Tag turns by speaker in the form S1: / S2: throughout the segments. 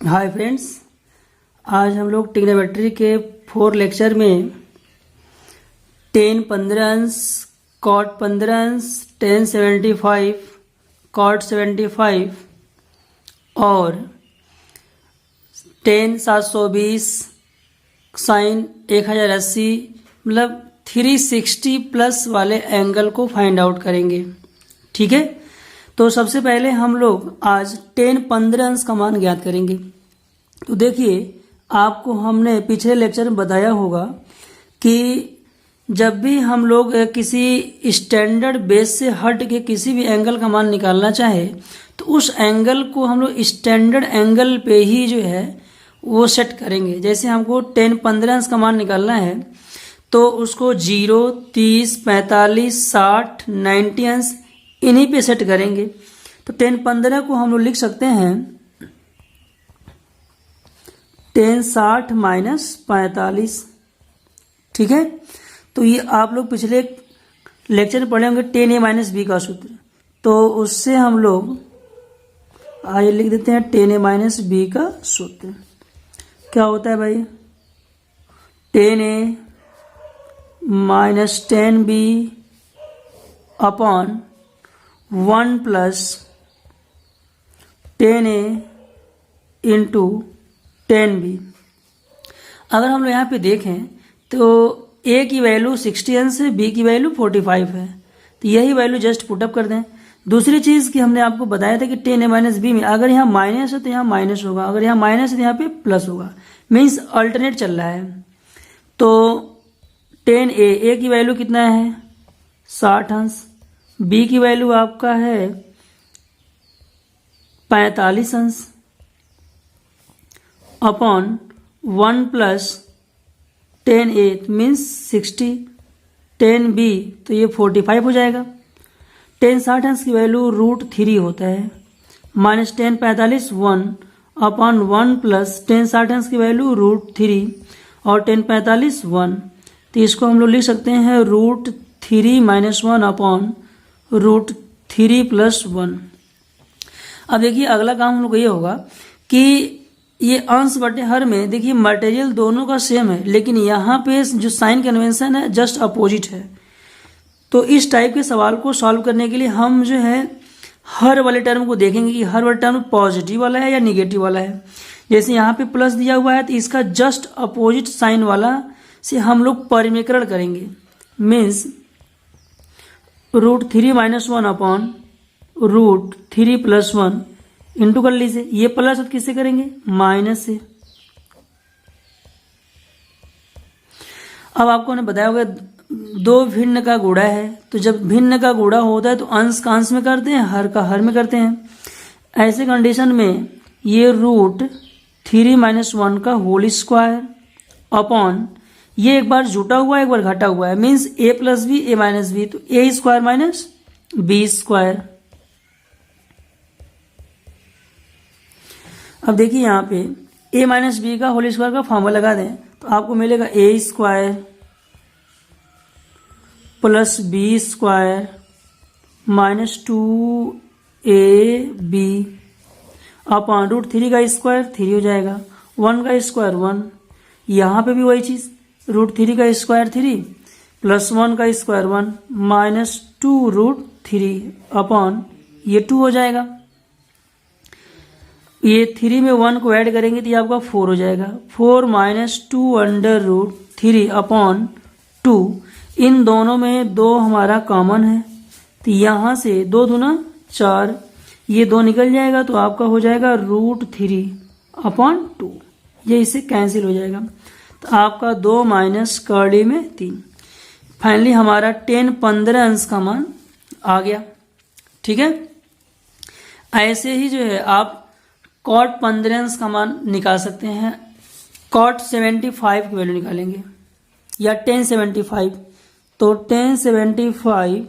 S1: Hi friends, आज हम लोग ट्रिग्नोमेट्री के 4 लेक्चर में टेन 15 अंश, कॉट 15 अंश, टेन 75, कॉट 75 और टेन 720, साइन 1080 मतलब 360 प्लस वाले एंगल को फाइंड आउट करेंगे। ठीक है, तो सबसे पहले हम लोग आज टेन 15 अंश का मान ज्ञात करेंगे। तो देखिए, आपको हमने पिछले लेक्चर में बताया होगा कि जब भी हम लोग किसी स्टैंडर्ड बेस से हट के किसी भी एंगल का मान निकालना चाहे तो उस एंगल को हम लोग स्टैंडर्ड एंगल पे ही जो है वो सेट करेंगे। जैसे हमको टेन 15 अंश का मान निकालना है तो उसको 0, 30, 45, 60, 90 अंश इन्हीं पे सेट करेंगे। तो टेन 15 को हम लोग लिख सकते हैं टेन 60 माइनस 45। ठीक है, तो ये आप लोग पिछले लेक्चर में पढ़े होंगे टेन ए माइनस बी का सूत्र। तो उससे हम लोग आइए लिख देते हैं टेन ए माइनस बी का सूत्र। क्या होता है भाई? Ten a minus 10 b upon 1 plus 10a into 10b। अगर हम लोग यहाँ पे देखें तो a की वैल्यू 60 अंश है, b की वैल्यू 45 है, तो यही वैल्यू जस्ट पुटअप कर दें। दूसरी चीज़ कि हमने आपको बताया था कि 10a माइनस बी में अगर यहाँ माइनस है तो यहाँ माइनस होगा, अगर यहाँ माइनस है तो यहाँ पे प्लस होगा, मीन्स अल्टरनेट चल रहा है। तो 10a की वैल्यू कितना है 60 अंश, b की वैल्यू आपका है 45 अंश upon 1 plus 10a means 60, 10b तो ये 45 हो जाएगा। 10 60 अंश की वैल्यू √3 होता है, माइनस 10 45 1 अपॉन 1 प्लस 10 60 अंश की वैल्यू √3 और 10 45 1, तो इसको हम लोग लिख सकते हैं √3 माइनस 1 अपॉन √3 प्लस 1। अब देखिए अगला काम हम लोग ये होगा कि ये अंश बटे हर में देखिए मटेरियल दोनों का सेम है, लेकिन यहाँ पे जो साइन कन्वेंशन है जस्ट अपोजिट है। तो इस टाइप के सवाल को सॉल्व करने के लिए हम जो है हर वाले टर्म को देखेंगे कि हर वाले टर्म पॉजिटिव वाला है या निगेटिव वाला है। जैसे यहाँ पे प्लस दिया हुआ है तो इसका जस्ट अपोजिट साइन वाला से हम लोग परिमेकरण करेंगे, means √3 minus 1 upon √3 plus 1 into कर लीजिए। ये प्लस अब किससे करेंगे? माइनस से। अब आपको ने बताया होगा दो भिन्न का गुणा है, तो जब भिन्न का गुणा होता है तो अंश का अंश में करते हैं, हर का हर में करते हैं। ऐसे कंडीशन में ये √3 माइनस 1 का होल स्क्वायर अपॉन ये एक बार जुटा हुआ है एक बार घटा हुआ है, means a plus B A minus B, तो a square minus B square. अब देखिए यहाँ पे a माइनस बी का होल स्क्वायर का फॉर्मूला लगा दें तो आपको मिलेगा a square plus B square minus 2ab upon √3 का स्क्वायर 3 हो जाएगा, 1 का स्क्वायर 1, यहाँ पे भी वही चीज़ √3 का स्क्वायर 3 प्लस 1 का स्क्वायर 1 माइनस 2√3 अपॉन ये 2 हो जाएगा। ये 3 में 1 को ऐड करेंगे तो ये आपका 4 हो जाएगा, 4 माइनस 2√3 अपॉन 2। इन दोनों में 2 हमारा कॉमन है तो यहाँ से 2 दूना 4, ये 2 निकल जाएगा तो आपका हो जाएगा √3 अपॉन 2, ये इससे कैंसिल हो जाएगा। तो आपका 2 माइनस कर्ली में 3। फाइनली हमारा टेन 15 अंश का मान आ गया। ठीक है, ऐसे ही जो है आप कॉट 15 अंश का मान निकाल सकते हैं। कॉट 75 की वैल्यू निकालेंगे या 1075, तो 1075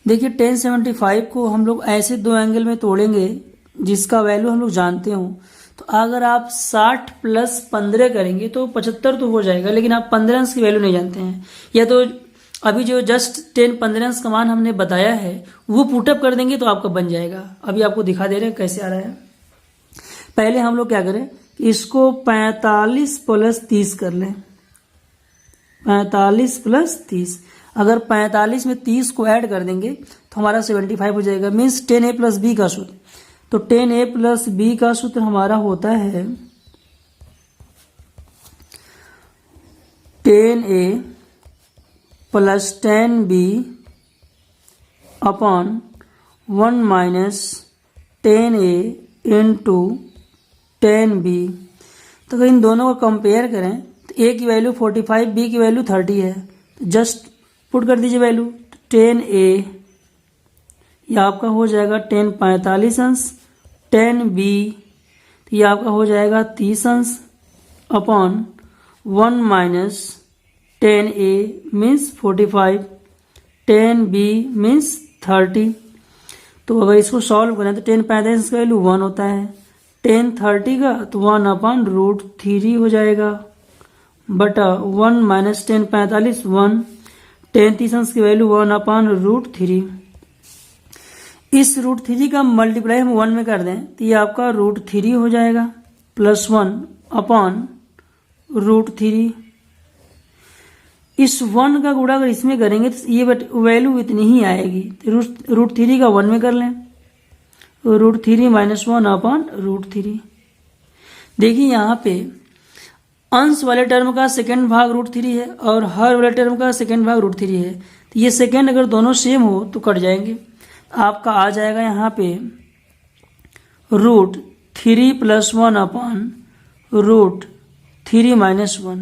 S1: देखिए 1075 को हम लोग ऐसे दो एंगल में तोड़ेंगे जिसका वैल्यू हम लोग जानते हो। तो अगर आप 60 प्लस 15 करेंगे तो 75 तो हो जाएगा, लेकिन आप 15 अंश की वैल्यू नहीं जानते हैं, या तो अभी जो जस्ट 10 15 का मान हमने बताया है वो पुटअप कर देंगे तो आपका बन जाएगा। अभी आपको दिखा दे रहे हैं कैसे आ रहा है। पहले हम लोग क्या करें, इसको 45 प्लस 30 कर लें। 45 प्लस 30, अगर 45 में 30 को ऐड कर देंगे तो हमारा 75 हो जाएगा। मीन्स 10a प्लस बी का सूत्र, तो 10a प्लस बी का सूत्र हमारा होता है 10a plus 10b upon 1 minus 10a into 10b। तो अगर इन दोनों को कंपेयर करें तो a की वैल्यू 45, b की वैल्यू 30 है, तो जस्ट पुट कर दीजिए वैल्यू। 10a ये आपका हो जाएगा 10 45 अंश, 10b तो ये आपका हो जाएगा 30 अंश upon 1 minus 10a means 45, 10b means 30। तो अगर इसको सॉल्व करें तो 10 45 का वैल्यू 1 होता है, 10 30 का तो 1 अपॉन रूट 3 हो जाएगा बटा 1 माइनस 10 45 1, 10 30 अंश की वैल्यू 1 अपॉन रूट 3। इस रूट 3 का मल्टीप्लाई हम 1 में कर दें तो ये आपका रूट 3 हो जाएगा प्लस 1 अपॉन रूट 3। इस 1 का गुणा अगर इसमें करेंगे तो ये वैल्यू इतनी ही आएगी, तो रूट 3 का 1 में कर लें, रूट 3 माइनस 1 अपॉन रूट 3। देखिए यहाँ पे अंश वाले टर्म का सेकेंड भाग रूट 3 है और हर वाले टर्म का सेकेंड भाग रूट 3 है, तो ये सेकेंड अगर दोनों सेम हो तो कट जाएंगे। आपका आ जाएगा यहाँ पे root 3 plus 1 upon root 3 minus 1।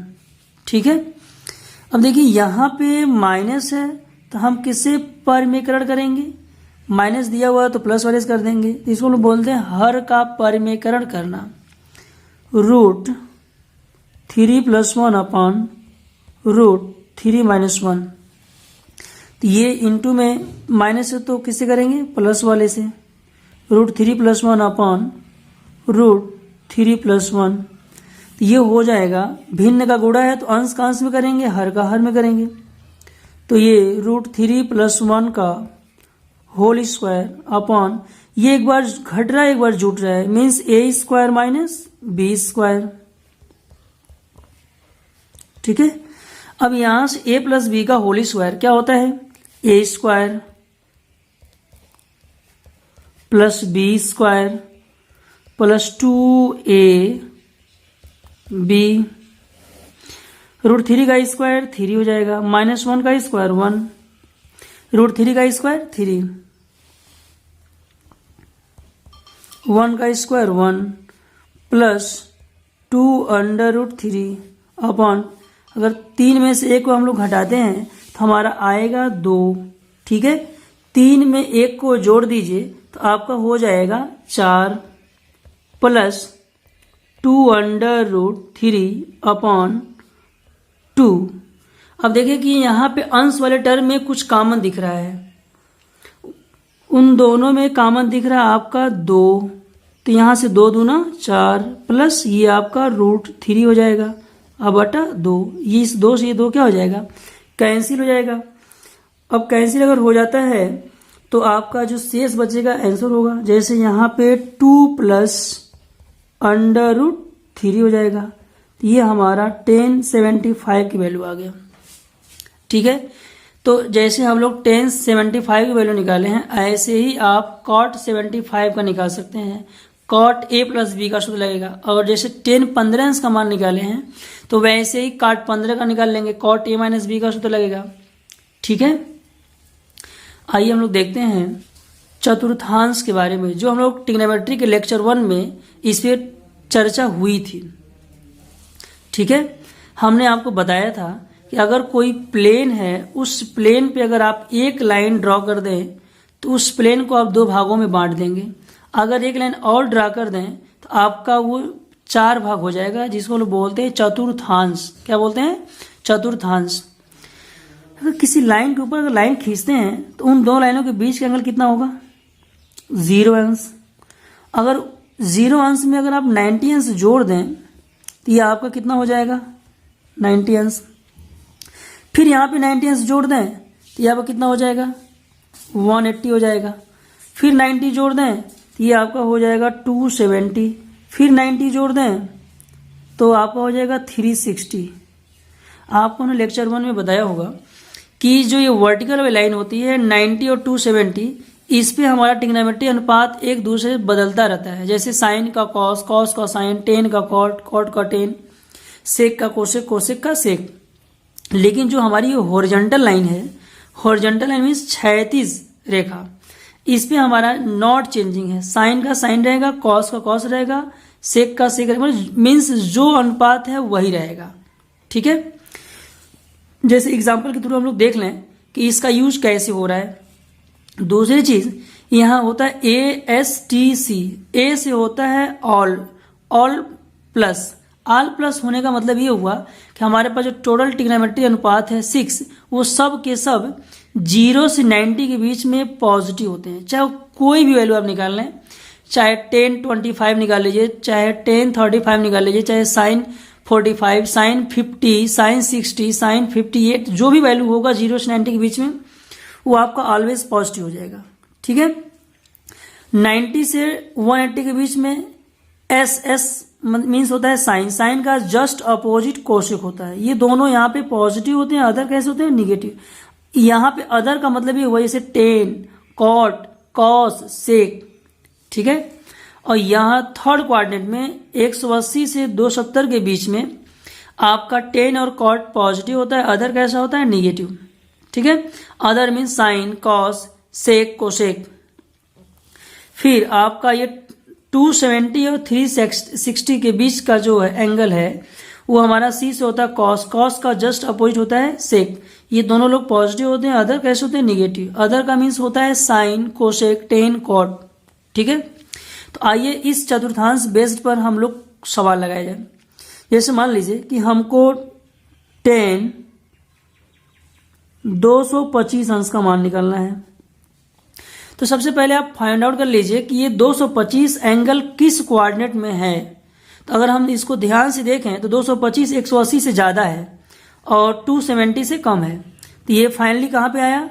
S1: ठीक है, अब देखिए यहाँ पे माइनस है तो हम किससे परिमेयकरण करेंगे, माइनस दिया हुआ है तो प्लस वाले से कर देंगे, तो इसको लोग बोलते हैं हर का परिमेयकरण करना। Root 3 plus 1 upon root 3 minus 1, तो ये इंटू में माइनस है तो किससे करेंगे, प्लस वाले से। Root 3 plus 1 upon root 3 plus 1, तो ये हो जाएगा भिन्न का गुणा है तो अंश का अंश में करेंगे, हर का हर में करेंगे, तो ये रूट 3 प्लस 1 का होल स्क्वायर अपॉन ये एक बार घट रहा है एक बार जुट रहा है, means a square minus B square. ठीक है, अब यहां से a प्लस बी का होल स्क्वायर क्या होता है, a square plus B square plus 2ab, root 3 का स्क्वायर 3 हो जाएगा, माइनस 1 का स्क्वायर 1, रूट 3 का स्क्वायर 3, 1 का square 1 plus 2 under root 3 upon, अगर 3 में से 1 को हम लोग घटाते हैं तो हमारा आएगा 2। ठीक है, 3 में 1 को जोड़ दीजिए तो आपका हो जाएगा 4 प्लस 2 अंडर रूट 3 अपॉन 2। अब देखिए कि यहाँ पे अंश वाले टर्म में कुछ कॉमन दिख रहा है, उन दोनों में कॉमन दिख रहा है आपका 2, तो यहाँ से 2 दूना 4 प्लस ये आपका रूट 3 हो जाएगा अब बटा 2। ये इस 2 से ये 2 क्या हो जाएगा, कैंसिल हो जाएगा। अब कैंसिल अगर हो जाता है तो आपका जो शेष बचेगा आंसर होगा, जैसे यहाँ पे 2 प्लस अंडर रूट 3 हो जाएगा, तो ये हमारा 1075 की वैल्यू आ गया। ठीक है, तो जैसे हम लोग 1075 की वैल्यू निकाले हैं ऐसे ही आप cot 75 का निकाल सकते हैं। cot a प्लस बी का सूत्र लगेगा, और जैसे 10 15 का मान निकाले हैं तो वैसे ही cot 15 का निकाल लेंगे, cot a माइनस बी का सूत्र लगेगा। ठीक है, आइए हम लोग देखते हैं चतुर्थांश के बारे में, जो हम लोग ट्रिग्नोमेट्री के लेक्चर 1 में इस पर चर्चा हुई थी। ठीक है, हमने आपको बताया था कि अगर कोई प्लेन है उस प्लेन पे अगर आप एक लाइन ड्रॉ कर दें तो उस प्लेन को आप 2 भागों में बांट देंगे। अगर एक लाइन और ड्रा कर दें तो आपका वो 4 भाग हो जाएगा, जिसको लोग बोलते हैं चतुर्थांश। क्या बोलते हैं, चतुर्थांश। अगर किसी लाइन के ऊपर अगर लाइन खींचते हैं तो उन 2 लाइनों के बीच का एंगल कितना होगा, 0 अंश। अगर 0 अंश में अगर आप 90 अंश जोड़ दें तो ये आपका कितना हो जाएगा, 90 अंश। फिर यहाँ पे 90 अंश जोड़ दें तो ये आपका कितना हो जाएगा, 180 हो जाएगा। फिर 90 जोड़ दें तो ये आपका हो जाएगा 270। फिर 90 जोड़ दें तो आपका हो जाएगा 360। आपको ना लेक्चर 1 में बताया होगा कि जो ये वर्टिकल वाली लाइन होती है 90 और 270, इस पे हमारा ट्रिग्नोमेट्री अनुपात एक दूसरे से बदलता रहता है। जैसे साइन का कॉस, कॉस का साइन, टेन का कॉट, कॉट का टेन, सेक का कोसेक, कोसेक का सेक। लेकिन जो हमारी ये हॉरिजॉन्टल लाइन है, हॉरिजॉन्टल लाइन मीन्स क्षैतिज रेखा, इस पे हमारा नॉट चेंजिंग है। साइन का साइन रहेगा, कॉस का कॉस रहेगा, सेक का सेक रहेगा, मीन्स जो अनुपात है वही रहेगा। ठीक है, जैसे एग्जाम्पल के थ्रू हम लोग देख लें कि इसका यूज कैसे हो रहा है। दूसरी चीज यहाँ होता है ASTC, ए से होता है all, all plus. All plus होने का मतलब ये हुआ कि हमारे पास जो टोटल ट्रिग्नोमेट्री अनुपात है 6, वो सब के सब 0 से 90 के बीच में पॉजिटिव होते हैं। चाहे कोई भी वैल्यू आप निकाल लें, चाहे 1025 निकाल लीजिए, चाहे 1035 निकाल लीजिए, चाहे साइन 45, साइन 50, साइन 60, साइन 58, जो भी वैल्यू होगा 0 से 90 के बीच में, वो आपका ऑलवेज पॉजिटिव हो जाएगा। ठीक है, 90 से 180 के बीच में SS मीन्स होता है साइन, साइन का जस्ट अपोजिट कोसेक होता है। ये दोनों यहाँ पे पॉजिटिव होते हैं, अदर कैसे होते हैं, निगेटिव। यहाँ पे अदर का मतलब ये हुआ जैसे टेन, कॉट, कॉस, सेक। ठीक है, और यहाँ थर्ड क्वाड्रेंट में 180 से 270 के बीच में आपका टेन और कॉट पॉजिटिव होता है, अदर कैसा होता है, निगेटिव। ठीक है, अदर मीन्स साइन, कॉस, सेक, कोसेक। फिर आपका ये 270 और 360 के बीच का जो है एंगल है, वो हमारा सी से होता है कॉस, कॉस का जस्ट अपोजिट होता है सेक। ये दोनों लोग पॉजिटिव होते हैं, अदर कैसे होते हैं, निगेटिव। अदर का मीन्स होता है साइन, कोसेक, टेन, कॉट। ठीक है, तो आइए इस चतुर्थांश बेस्ड पर हम लोग सवाल लगाए जाए। जैसे मान लीजिए कि हमको 225 अंश का मान निकालना है, तो सबसे पहले आप फाइंड आउट कर लीजिए कि ये 225 एंगल किस कोऑर्डिनेट में है। तो अगर हम इसको ध्यान से देखें तो 225 180 से ज़्यादा है और 270 से कम है, तो ये फाइनली कहाँ पे आया,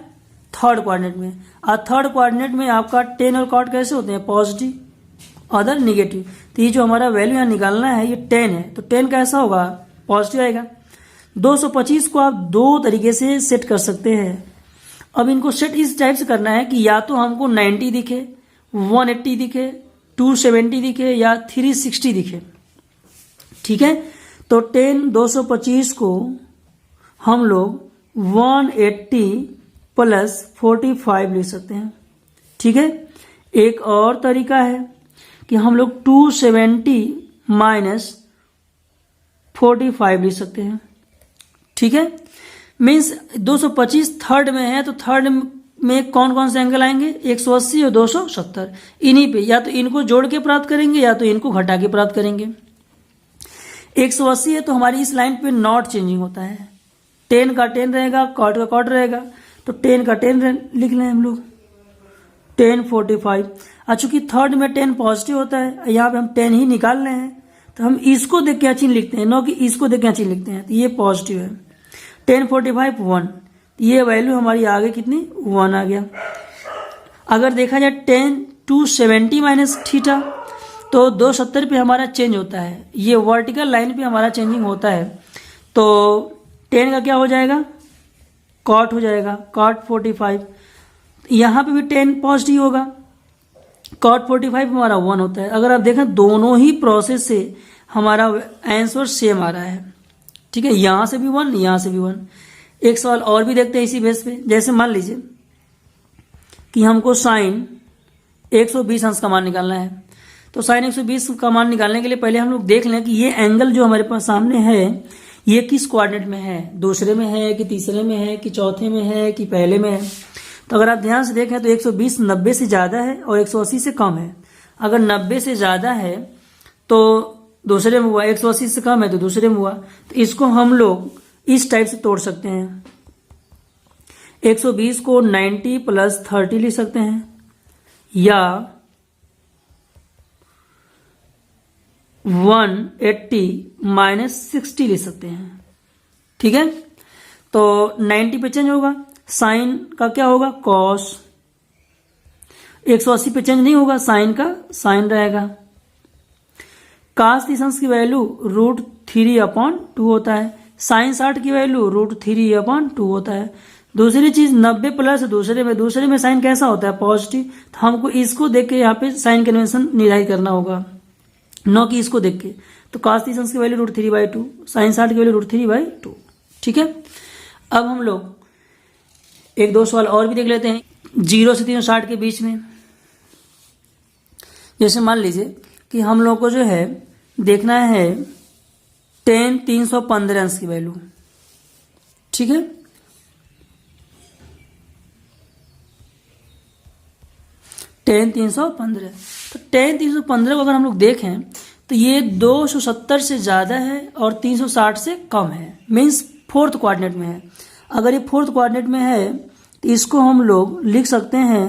S1: थर्ड कोऑर्डिनेट में। और थर्ड कोऑर्डिनेट में आपका टेन और कॉट कैसे होते हैं, पॉजिटिव, अदर निगेटिव। तो ये जो हमारा वैल्यू यहाँ निकालना है ये 10 है, तो 10 कैसा होगा, पॉजिटिव आएगा। 225 को आप दो तरीके से सेट कर सकते हैं। अब इनको सेट इस टाइप से करना है कि या तो हमको 90 दिखे, 180 दिखे, 270 दिखे या 360 दिखे। ठीक है, तो 225 को हम लोग 180 प्लस 45 लिख सकते हैं। ठीक है, एक और तरीका है कि हम लोग 270 माइनस 45 लिख सकते हैं। ठीक है, मीन्स 225 थर्ड में है, तो थर्ड में कौन कौन से एंगल आएंगे, 180 और 270, इन्हीं पे या तो इनको जोड़ के प्राप्त करेंगे या तो इनको घटा के प्राप्त करेंगे। 180 है तो हमारी इस लाइन पे नॉट चेंजिंग होता है, 10 का 10 रहेगा, कॉट का कॉट रहेगा, तो 10 का 10 लिख लें हम लोग, 1045। चूंकि थर्ड में 10 पॉजिटिव होता है, यहाँ पे हम 10 ही निकाल रहे हैं, तो हम इसको देख क्या चिन्ह लिखते हैं, न कि इसको देख क्या चिन्ह लिखते हैं, तो ये पॉजिटिव है। 1045 1, ये वैल्यू हमारी आ गई कितनी, 1 आ गया। अगर देखा जाए 10 270 माइनस थीटा, तो 270 पे हमारा चेंज होता है, ये वर्टिकल लाइन पे हमारा चेंजिंग होता है, तो 10 का क्या हो जाएगा, कॉट हो जाएगा, कॉट 45। यहाँ पे भी 10 पॉजिटिव होगा, कॉट 45 हमारा 1 होता है। अगर आप देखें दोनों ही प्रोसेस से हमारा आंसर सेम आ रहा है। ठीक है, यहां से भी 1, यहां से भी 1। एक सवाल और भी देखते हैं इसी बेस पे। जैसे मान लीजिए कि हमको साइन 120 अंश का मान निकालना है, तो साइन 120 का मान निकालने के लिए पहले हम लोग देख लें कि ये एंगल जो हमारे पास सामने है ये किस कोऑर्डिनेट में है, दूसरे में है कि तीसरे में है कि चौथे में है कि पहले में है। तो अगर आप ध्यान से देखें तो 120 90 से ज़्यादा है और 180 से कम है। अगर 90 से ज़्यादा है तो दूसरे में हुआ, 180 से कम है तो दूसरे में हुआ। तो इसको हम लोग इस टाइप से तोड़ सकते हैं, 120 को 90 प्लस 30 लिख सकते हैं, या 180 माइनस 60 लिख सकते हैं। ठीक है, तो 90 पे चेंज होगा, साइन का क्या होगा, कॉस। 180 पे चेंज नहीं होगा, साइन का साइन रहेगा। cos 30 अंश की वैल्यू √3/2 होता है, sin 60 की वैल्यू √3/2 होता है। दूसरी चीज 90 प्लस दूसरे में साइन कैसा होता है? पॉजिटिव। तो हमको इसको देख के यहाँ पे साइन कन्वेंशन निर्धारित करना होगा, न कि इसको देख के। तो cos 30 अंश की वैल्यू √3/2, sin 60 की वैल्यू √3/2। ठीक है, अब हम लोग एक दो सवाल और भी देख लेते हैं 0 से 360 के बीच में। जैसे मान लीजिए कि हम लोग को जो है देखना है tan 315 अंश की वैल्यू। ठीक है, tan 315, तो tan 315 को अगर हम लोग देखें तो ये 270 से ज़्यादा है और 360 से कम है, मीन्स फोर्थ क्वाड्रेंट में है। अगर ये फोर्थ क्वाड्रेंट में है तो इसको हम लोग लिख सकते हैं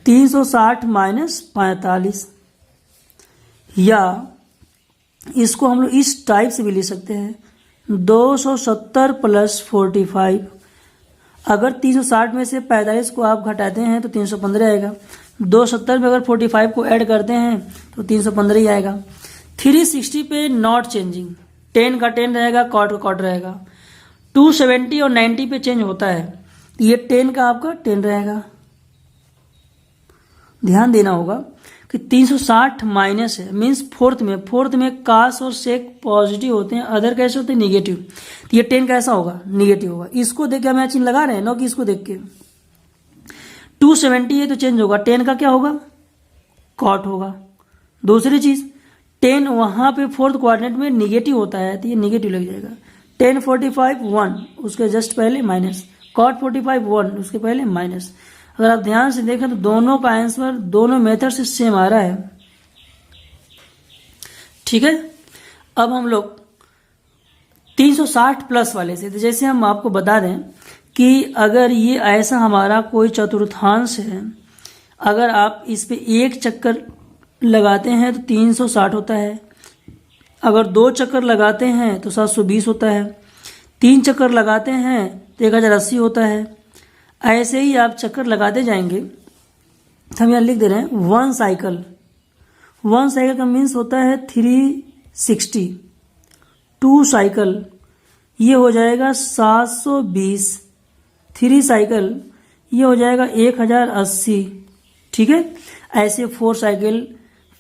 S1: 360 माइनस 45, या इसको हम लोग इस टाइप से भी लिख सकते हैं 270 प्लस 45। अगर 360 में से 45 को आप घटाते हैं तो 315 आएगा। 270 में अगर 45 को ऐड करते हैं तो 315 ही आएगा। 360 पे नॉट चेंजिंग, 10 का 10 रहेगा, कॉट का कॉट रहेगा। 270 और 90 पे चेंज होता है, ये 10 का आपका 10 रहेगा। ध्यान देना होगा कि 360 माइनस है, मीन्स फोर्थ में कास और सेक पॉजिटिव होते हैं, अदर कैसे होते हैं? निगेटिव। तो ये 10 कैसा होगा? निगेटिव होगा। इसको देख के हम यहाँ चिन्ह लगा रहे हैं, नो कि इसको देख के। 270 है तो चेंज होगा, 10 का क्या होगा? कॉट होगा। दूसरी चीज 10 वहां पे फोर्थ क्वाड्रेंट में निगेटिव होता है तो ये निगेटिव लग जाएगा। 10 45 1, उसके जस्ट पहले माइनस। कॉट 45 1, उसके पहले माइनस। अगर आप ध्यान से देखें तो दोनों का आंसर दोनों मेथड से सेम आ रहा है। ठीक है, अब हम लोग 360 प्लस वाले से, तो जैसे हम आपको बता दें कि अगर ये ऐसा हमारा कोई चतुर्थांश है, अगर आप इस पे एक चक्कर लगाते हैं तो 360 होता है, अगर 2 चक्कर लगाते हैं तो 720 होता है, 3 चक्कर लगाते हैं तो 1080 होता है। ऐसे ही आप चक्कर लगाते जाएंगे। हम यहाँ लिख दे रहे हैं 1 साइकिल का मीन्स होता है 360। 2 साइकिल ये हो जाएगा 720। 3 साइकिल ये हो जाएगा 1080। ठीक है, ऐसे 4 cycle,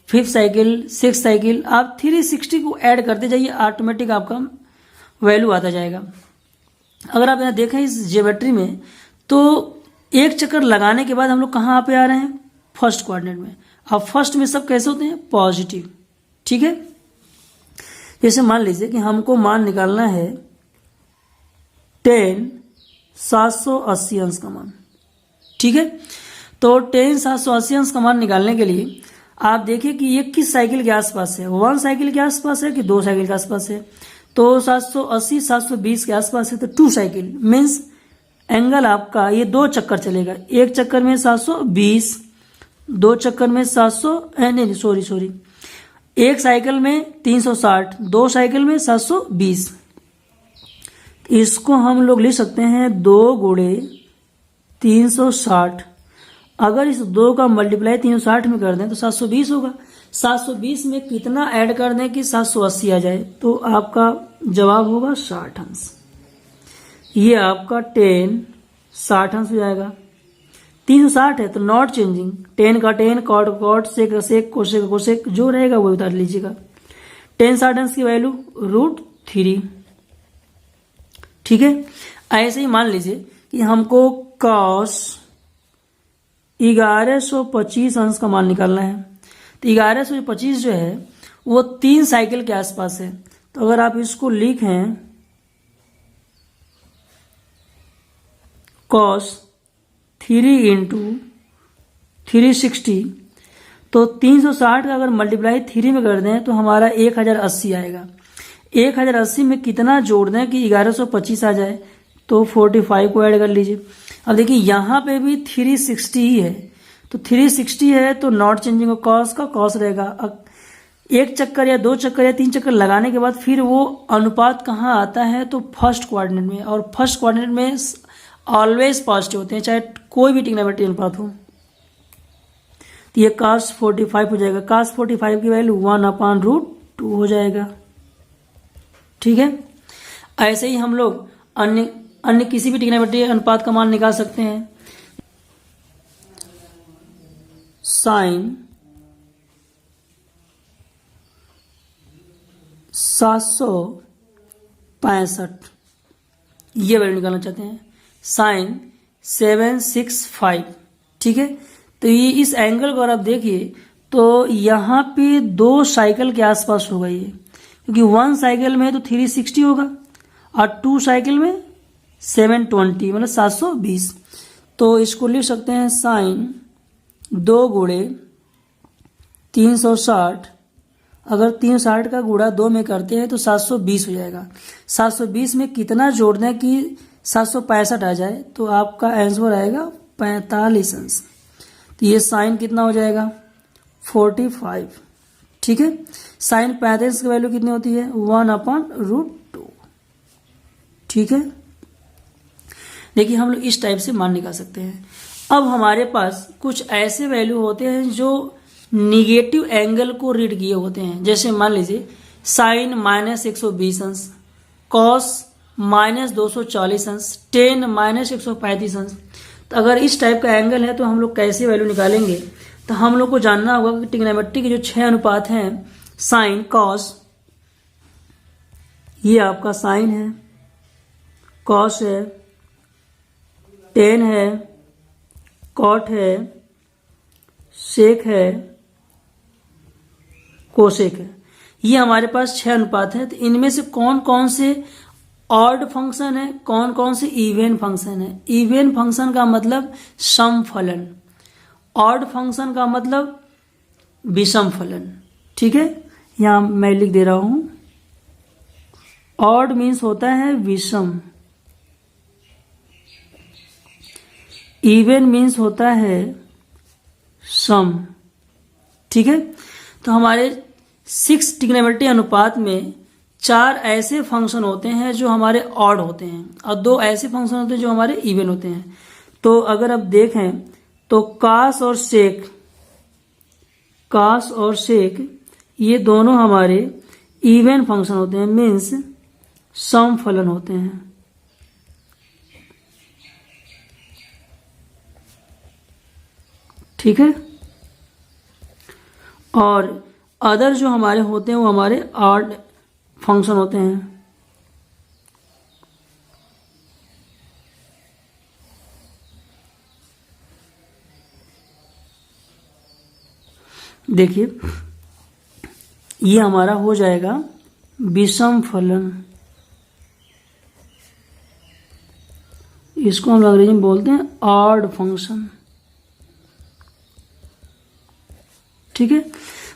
S1: 5th cycle, 6th cycle, आप 360 को ऐड करते जाइए, ऑटोमेटिक आपका वैल्यू आता जाएगा। अगर आप यहाँ देखें इस ज्योमेट्री में तो एक चक्कर लगाने के बाद हम लोग कहाँ पे आ रहे हैं? फर्स्ट क्वाड्रेंट में। अब फर्स्ट में सब कैसे होते हैं? पॉजिटिव। ठीक है, जैसे मान लीजिए कि हमको मान निकालना है tan 780 अंश का मान। ठीक है, तो tan 780 अंश का मान निकालने के लिए आप देखिए कि ये किस साइकिल के आसपास है, 1 साइकिल के आसपास है कि 2 साइकिल के आसपास है। तो 780 720 के आसपास है, तो 2 साइकिल मीन्स एंगल आपका ये 2 चक्कर चलेगा। एक चक्कर में 720, 2 चक्कर में 700 नहीं सॉरी, एक साइकिल में 360, 2 साइकिल में 720। इसको हम लोग लिख सकते हैं 2 गुणे 360। अगर इस 2 का मल्टीप्लाई 360 में कर दें तो 720 होगा। 720 में कितना ऐड कर दें कि 780 आ जाए? तो आपका जवाब होगा 60 अंश। ये आपका tan 60 अंश हो जाएगा। 360 है तो नॉट चेंजिंग, 10 का 10, कॉट कॉट, सेक का सेक, कोसेक का कोसेक, जो रहेगा वो उतार लीजिएगा। tan 60 अंश की वैल्यू √3। ठीक है, ऐसे ही मान लीजिए कि हमको cos 1125 अंश का मान निकालना है। तो 1125 जो है वो 3 साइकिल के आसपास है। तो अगर आप इसको लिखें cos 3 इंटू 360, तो 360 का अगर मल्टीप्लाई 3 में कर दें तो हमारा 1080 आएगा। 1080 में कितना जोड़ दें कि 1125 आ जाए? तो 45 को ऐड कर लीजिए। अब देखिए यहाँ पे भी 360 ही है, तो 360 है तो नॉट चेंजिंग कॉस का कॉस रहेगा। अब एक चक्कर या 2 चक्कर या 3 चक्कर लगाने के बाद फिर वो अनुपात कहाँ आता है? तो फर्स्ट क्वाड्रेंट में, और फर्स्ट क्वाड्रेंट में ऑलवेज पॉजिटिव होते हैं, चाहे कोई भी ट्रिग्नोमेट्री अनुपात हो। तो ये cos 45 हो जाएगा। cos 45 की वैल्यू 1/√2 हो जाएगा। ठीक है, ऐसे ही हम लोग अन्य किसी भी ट्रिग्नोमेट्री अनुपात का मान निकाल सकते हैं। साइन 765 ये वैल्यू निकालना चाहते हैं। साइन 765, ठीक है। तो ये इस एंगल को अगर आप देखिए तो यहाँ पे 2 साइकिल के आसपास होगा ये, क्योंकि 1 साइकिल में तो 360 होगा और 2 साइकिल में 720 मतलब 720। तो इसको लिख सकते हैं साइन 2 गुणे 360, अगर 360 का गुणा 2 में करते हैं तो 720 हो जाएगा। 720 में कितना जोड़ दें कि 765 आ जाए, तो आपका आंसर आएगा 45 अंश। तो ये साइन कितना हो जाएगा 45, ठीक है। साइन 45 की वैल्यू कितनी होती है 1/√2, ठीक है। देखिए हम लोग इस टाइप से मान निकाल सकते हैं। अब हमारे पास कुछ ऐसे वैल्यू होते हैं जो निगेटिव एंगल को रीड किए होते हैं। जैसे मान लीजिए साइन -120 अंश, कॉस -240 अंश, टेन -135 अंश। तो अगर इस टाइप का एंगल है तो हम लोग कैसे वैल्यू निकालेंगे, तो हम लोग को जानना होगा कि ट्रिग्नोमेट्री के जो 6 अनुपात हैं, साइन कॉस, ये आपका साइन है, कॉस है, टेन है, कॉट है, सेक है, कोसेक है। ये हमारे पास 6 अनुपात है। तो इनमें से कौन कौन से ऑड फंक्शन है, कौन कौन से इवन फंक्शन है। इवन फंक्शन का मतलब सम फलन, ऑड फंक्शन का मतलब विषम फलन, ठीक है। यहां मैं लिख दे रहा हूं, ऑड मीन्स होता है विषम, इवन मीन्स होता है सम, ठीक है। तो हमारे 6 ट्रिग्नोमेट्री अनुपात में 4 ऐसे फंक्शन होते हैं जो हमारे ऑड होते हैं और 2 ऐसे फंक्शन होते हैं जो हमारे इवन होते हैं। तो अगर आप देखें तो कास और सेक ये दोनों हमारे इवन फंक्शन होते हैं, मीन्स सम फलन होते हैं, ठीक है। और अदर जो हमारे होते हैं वो हमारे ऑड फंक्शन होते हैं। देखिए ये हमारा हो जाएगा विषम फलन, इसको हम अंग्रेजी में बोलते हैं ऑड फंक्शन, ठीक है।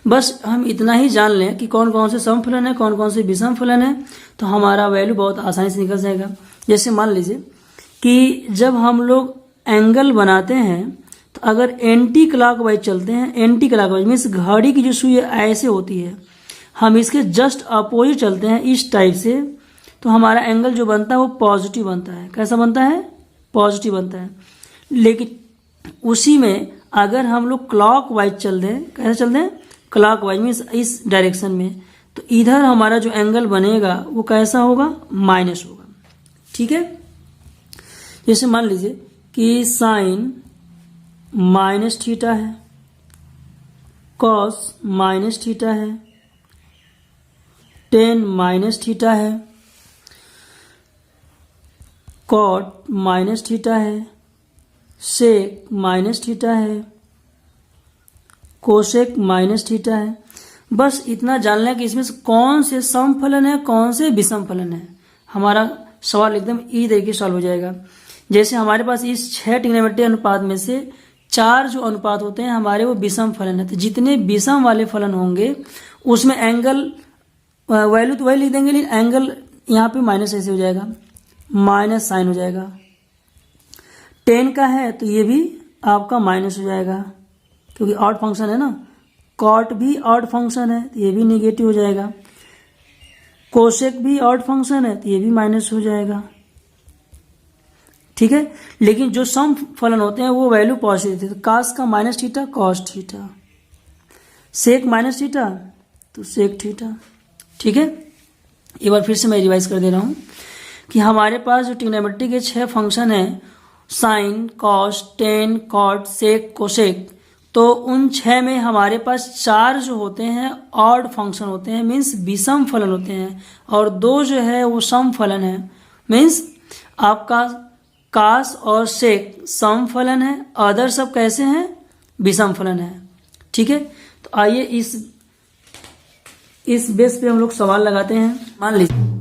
S1: बस हम इतना ही जान लें कि कौन कौन से सम फलन है, कौन कौन से विषम फलन है, तो हमारा वैल्यू बहुत आसानी से निकल जाएगा। जैसे मान लीजिए कि जब हम लोग एंगल बनाते हैं तो अगर एंटी क्लॉकवाइज चलते हैं, एंटी क्लॉकवाइज मीन्स घड़ी की जो सुई ऐसे होती है, हम इसके जस्ट अपोजिट चलते हैं इस टाइप से, तो हमारा एंगल जो बनता है वो पॉजिटिव बनता है। कैसा बनता है? पॉजिटिव बनता है। लेकिन उसी में अगर हम लोग क्लॉकवाइज चल दें, कैसे चल दें? क्लॉकवाइज मीन्स इस डायरेक्शन में, तो इधर हमारा जो एंगल बनेगा वो कैसा होगा? माइनस होगा, ठीक है। जैसे मान लीजिए कि साइन माइनस थीटा है, कॉस माइनस थीटा है, टेन माइनस थीटा है, कॉट माइनस थीटा है, सेक माइनस थीटा है, कोसेक माइनस थीटा है। बस इतना जान लें कि इसमें से कौन से सम फलन है, कौन से विषम फलन है। हमारा सवाल एकदम इसी तरीके सॉल्व हो जाएगा। जैसे हमारे पास इस 6 ट्रिग्नोमेट्री अनुपात में से 4 जो अनुपात होते हैं हमारे वो विषम फलन है। तो जितने विषम वाले फलन होंगे उसमें एंगल वैल्यू तो वही लिख देंगे, लेकिन एंगल यहाँ पे माइनस ऐसे हो जाएगा, माइनस साइन हो जाएगा। 10 का है तो ये भी आपका माइनस हो जाएगा, क्योंकि ऑड फंक्शन है ना। कॉट भी ऑड फंक्शन है तो ये भी नेगेटिव हो जाएगा। कोसेक भी ऑड फंक्शन है तो ये भी माइनस हो जाएगा, ठीक है। लेकिन जो सम फलन होते हैं वो वैल्यू पॉजिटिव थे, तो कास का minus theta cos theta, sec minus theta तो सेक थीटा। ठीक है, एक बार फिर से मैं रिवाइज कर दे रहा हूँ कि हमारे पास जो ट्रिग्नोमेट्री के 6 फंक्शन हैं, साइन, कॉस, टेन, कॉट, सेक, कोसेक, तो उन 6 में हमारे पास 4 जो होते हैं ऑड फंक्शन होते हैं, मीन्स विषम फलन होते हैं, और 2 जो है वो सम फलन है, मीन्स आपका कास और सेक सम फलन है, अदर सब कैसे हैं, विषम फलन है। ठीक है, तो आइए इस बेस पे हम लोग सवाल लगाते हैं। मान लीजिए